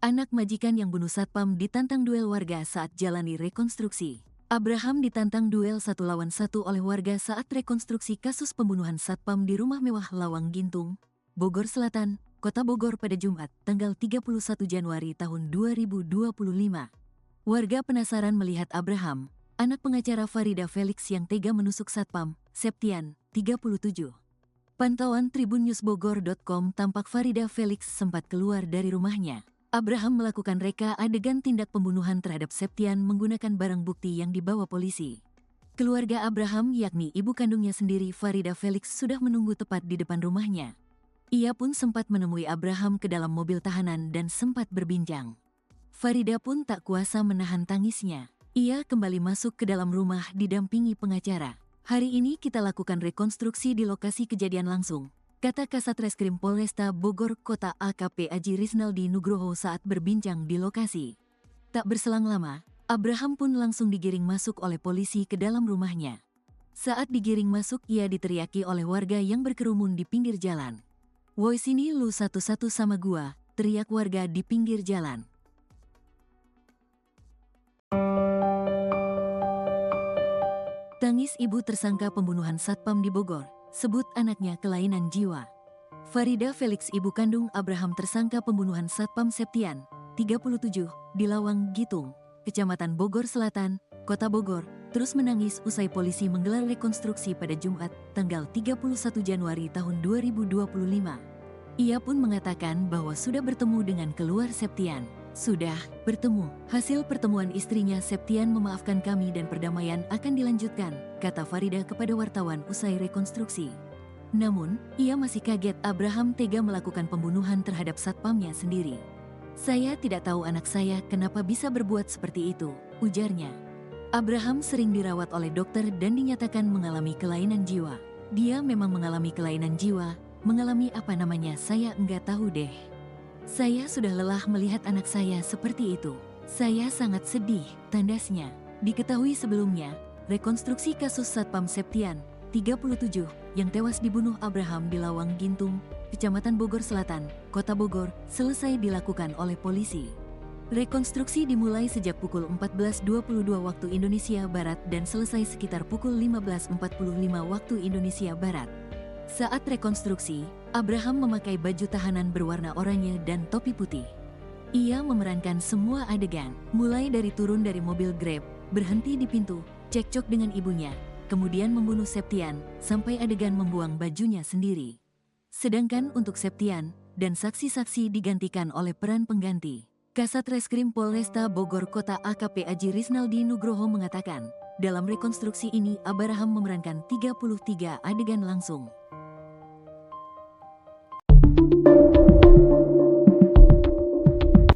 Anak majikan yang bunuh satpam ditantang duel warga saat jalani rekonstruksi. Abraham ditantang duel 1-1 oleh warga saat rekonstruksi kasus pembunuhan satpam di rumah mewah Lawang Gintung, Bogor Selatan, Kota Bogor pada Jumat, tanggal 31 Januari tahun 2025. Warga penasaran melihat Abraham, anak pengacara Farida Felix yang tega menusuk satpam, Septian, 37. Pantauan tribunNewsBogor.com tampak Farida Felix sempat keluar dari rumahnya. Abraham melakukan reka adegan tindak pembunuhan terhadap Septian menggunakan barang bukti yang dibawa polisi. Keluarga Abraham, yakni ibu kandungnya sendiri Farida Felix, sudah menunggu tepat di depan rumahnya. Ia pun sempat menemui Abraham ke dalam mobil tahanan dan sempat berbincang. Farida pun tak kuasa menahan tangisnya. Ia kembali masuk ke dalam rumah didampingi pengacara. "Hari ini kita lakukan rekonstruksi di lokasi kejadian langsung," kata Kasat Reskrim Polresta Bogor Kota AKP Aji Risnaldi Nugroho saat berbincang di lokasi. Tak berselang lama, Abraham pun langsung digiring masuk oleh polisi ke dalam rumahnya. Saat digiring masuk, ia diteriaki oleh warga yang berkerumun di pinggir jalan. "Woi sini lu satu-satu sama gua," teriak warga di pinggir jalan. Tangis ibu tersangka pembunuhan satpam di Bogor, sebut anaknya kelainan jiwa. Farida Felix, ibu kandung Abraham tersangka pembunuhan satpam Septian, 37, di Lawang Gintung, Kecamatan Bogor Selatan, Kota Bogor, terus menangis usai polisi menggelar rekonstruksi pada Jumat, tanggal 31 Januari tahun 2025. Ia pun mengatakan bahwa sudah bertemu dengan keluar Septian. "Sudah bertemu. Hasil pertemuan istrinya Septian memaafkan kami dan perdamaian akan dilanjutkan," kata Farida kepada wartawan usai rekonstruksi. Namun, ia masih kaget Abraham tega melakukan pembunuhan terhadap satpamnya sendiri. "Saya tidak tahu anak saya kenapa bisa berbuat seperti itu," ujarnya. Abraham sering dirawat oleh dokter dan dinyatakan mengalami kelainan jiwa. "Dia memang mengalami kelainan jiwa, mengalami apa namanya saya enggak tahu deh. Saya sudah lelah melihat anak saya seperti itu. Saya sangat sedih," tandasnya. Diketahui sebelumnya, rekonstruksi kasus satpam Septian, 37, yang tewas dibunuh Abraham di Lawang Gintung, Kecamatan Bogor Selatan, Kota Bogor, selesai dilakukan oleh polisi. Rekonstruksi dimulai sejak pukul 14.22 waktu Indonesia Barat dan selesai sekitar pukul 15.45 waktu Indonesia Barat. Saat rekonstruksi, Abraham memakai baju tahanan berwarna oranye dan topi putih. Ia memerankan semua adegan, mulai dari turun dari mobil Grab, berhenti di pintu, cekcok dengan ibunya, kemudian membunuh Septian, sampai adegan membuang bajunya sendiri. Sedangkan untuk Septian dan saksi-saksi digantikan oleh peran pengganti. Kasat Reskrim Polresta Bogor Kota AKP Aji Risnaldi Nugroho mengatakan, dalam rekonstruksi ini Abraham memerankan 33 adegan langsung.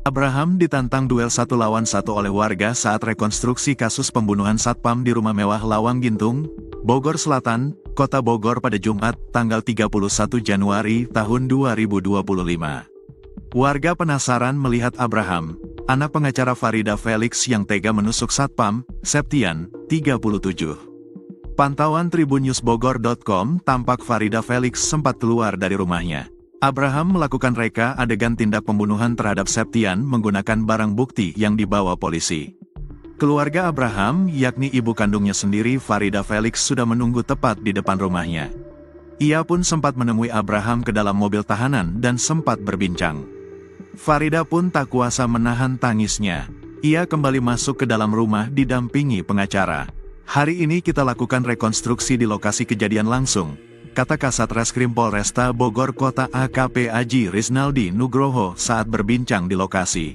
Abraham ditantang duel 1-1 oleh warga saat rekonstruksi kasus pembunuhan satpam di rumah mewah Lawang Gintung, Bogor Selatan, Kota Bogor pada Jumat, tanggal 31 Januari tahun 2025. Warga penasaran melihat Abraham, anak pengacara Farida Felix yang tega menusuk satpam, Septian, 37. Pantauan tribunNewsBogor.com tampak Farida Felix sempat keluar dari rumahnya. Abraham melakukan reka adegan tindak pembunuhan terhadap Septian menggunakan barang bukti yang dibawa polisi. Keluarga Abraham, yakni ibu kandungnya sendiri Farida Felix, sudah menunggu tepat di depan rumahnya. Ia pun sempat menemui Abraham ke dalam mobil tahanan dan sempat berbincang. Farida pun tak kuasa menahan tangisnya. Ia kembali masuk ke dalam rumah didampingi pengacara. "Hari ini kita lakukan rekonstruksi di lokasi kejadian langsung," kata Kasat Reskrim Polresta Bogor Kota AKP Aji Risnaldi Nugroho saat berbincang di lokasi.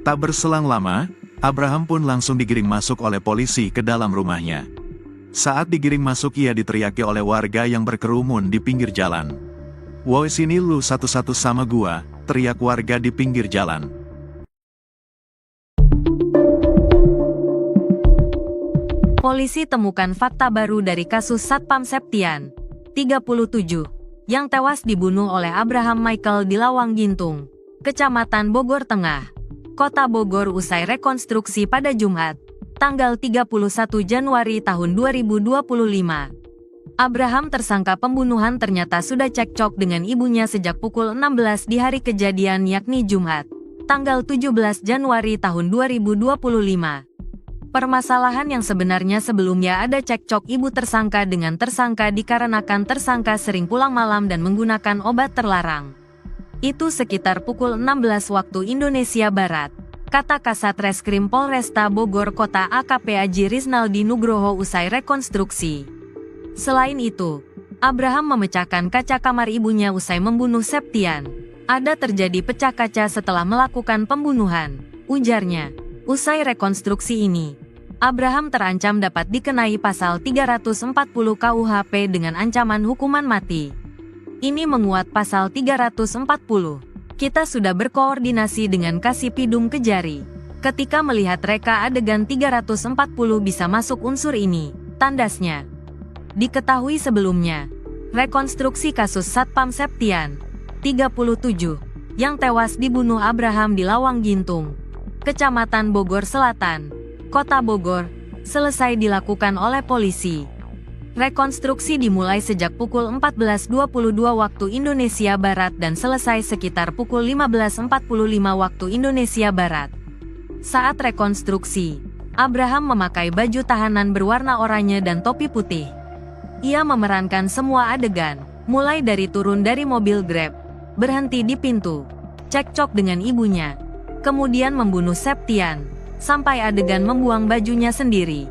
Tak berselang lama, Abraham pun langsung digiring masuk oleh polisi ke dalam rumahnya. Saat digiring masuk, ia diteriaki oleh warga yang berkerumun di pinggir jalan. "Woi sini lu satu-satu sama gua," teriak warga di pinggir jalan. Polisi temukan fakta baru dari kasus Satpam Septian, 37, yang tewas dibunuh oleh Abraham Michael di Lawang Gintung, Kecamatan Bogor Tengah, Kota Bogor usai rekonstruksi pada Jumat, tanggal 31 Januari tahun 2025. Abraham tersangka pembunuhan ternyata sudah cekcok dengan ibunya sejak pukul 16 di hari kejadian yakni Jumat, tanggal 17 Januari tahun 2025. Permasalahan yang sebenarnya sebelumnya ada cekcok ibu tersangka dengan tersangka dikarenakan tersangka sering pulang malam dan menggunakan obat terlarang. Itu sekitar pukul 16 waktu Indonesia Barat, kata Kasat Reskrim Polresta Bogor Kota AKP Aji Rizaldi Nugroho usai rekonstruksi. Selain itu, Abraham memecahkan kaca kamar ibunya usai membunuh Septian. Ada terjadi pecah kaca setelah melakukan pembunuhan, ujarnya. Usai rekonstruksi ini, Abraham terancam dapat dikenai pasal 340 KUHP dengan ancaman hukuman mati. Ini menguat pasal 340. Kita sudah berkoordinasi dengan Kasipidum Kejari. Ketika melihat reka adegan 340 bisa masuk unsur ini, tandasnya. Diketahui sebelumnya, rekonstruksi kasus Satpam Septian, 37, yang tewas dibunuh Abraham di Lawang Gintung, Kecamatan Bogor Selatan, Kota Bogor, selesai dilakukan oleh polisi. Rekonstruksi dimulai sejak pukul 14.22 waktu Indonesia Barat dan selesai sekitar pukul 15.45 waktu Indonesia Barat. Saat rekonstruksi, Abraham memakai baju tahanan berwarna oranye dan topi putih. Ia memerankan semua adegan, mulai dari turun dari mobil Grab, berhenti di pintu, cekcok dengan ibunya, kemudian membunuh Septian, sampai adegan membuang bajunya sendiri.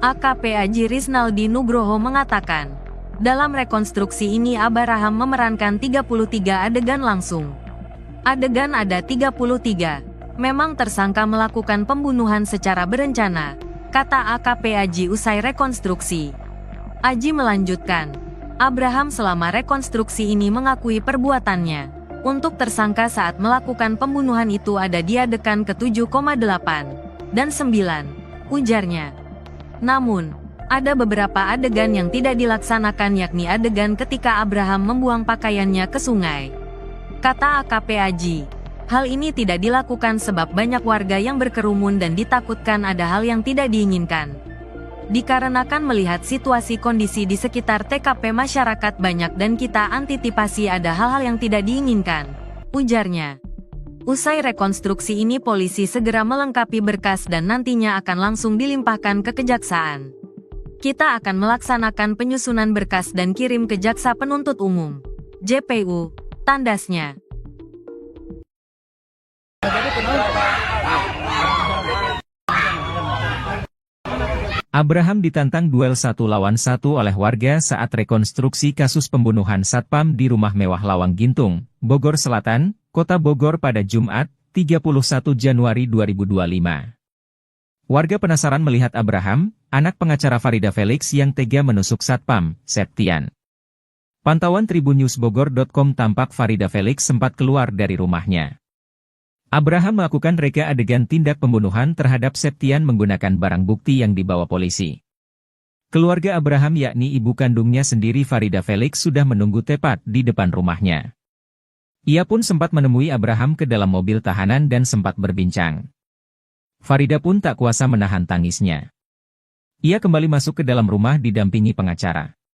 AKP Aji Rizaldi Nugroho mengatakan, dalam rekonstruksi ini Abraham memerankan 33 adegan langsung. Adegan ada 33. Memang tersangka melakukan pembunuhan secara berencana, kata AKP Aji usai rekonstruksi. Aji melanjutkan, Abraham selama rekonstruksi ini mengakui perbuatannya. Untuk tersangka saat melakukan pembunuhan itu ada di adegan ke-7,8 dan 9, ujarnya. Namun, ada beberapa adegan yang tidak dilaksanakan yakni adegan ketika Abraham membuang pakaiannya ke sungai. Kata AKP Aji, hal ini tidak dilakukan sebab banyak warga yang berkerumun dan ditakutkan ada hal yang tidak diinginkan. Dikarenakan melihat situasi kondisi di sekitar TKP masyarakat banyak dan kita antisipasi ada hal-hal yang tidak diinginkan, ujarnya. Usai rekonstruksi ini polisi segera melengkapi berkas dan nantinya akan langsung dilimpahkan ke kejaksaan. Kita akan melaksanakan penyusunan berkas dan kirim ke Jaksa Penuntut Umum, JPU, tandasnya. Abraham ditantang duel 1 lawan 1 oleh warga saat rekonstruksi kasus pembunuhan Satpam di rumah mewah Lawang Gintung, Bogor Selatan, Kota Bogor pada Jumat, 31 Januari 2025. Warga penasaran melihat Abraham, anak pengacara Farida Felix yang tega menusuk Satpam, Septian. Pantauan tribunnews.bogor.com tampak Farida Felix sempat keluar dari rumahnya. Abraham melakukan reka adegan tindak pembunuhan terhadap Septian menggunakan barang bukti yang dibawa polisi. Keluarga Abraham yakni ibu kandungnya sendiri Farida Felix sudah menunggu tepat di depan rumahnya. Ia pun sempat menemui Abraham ke dalam mobil tahanan dan sempat berbincang. Farida pun tak kuasa menahan tangisnya. Ia kembali masuk ke dalam rumah didampingi pengacara.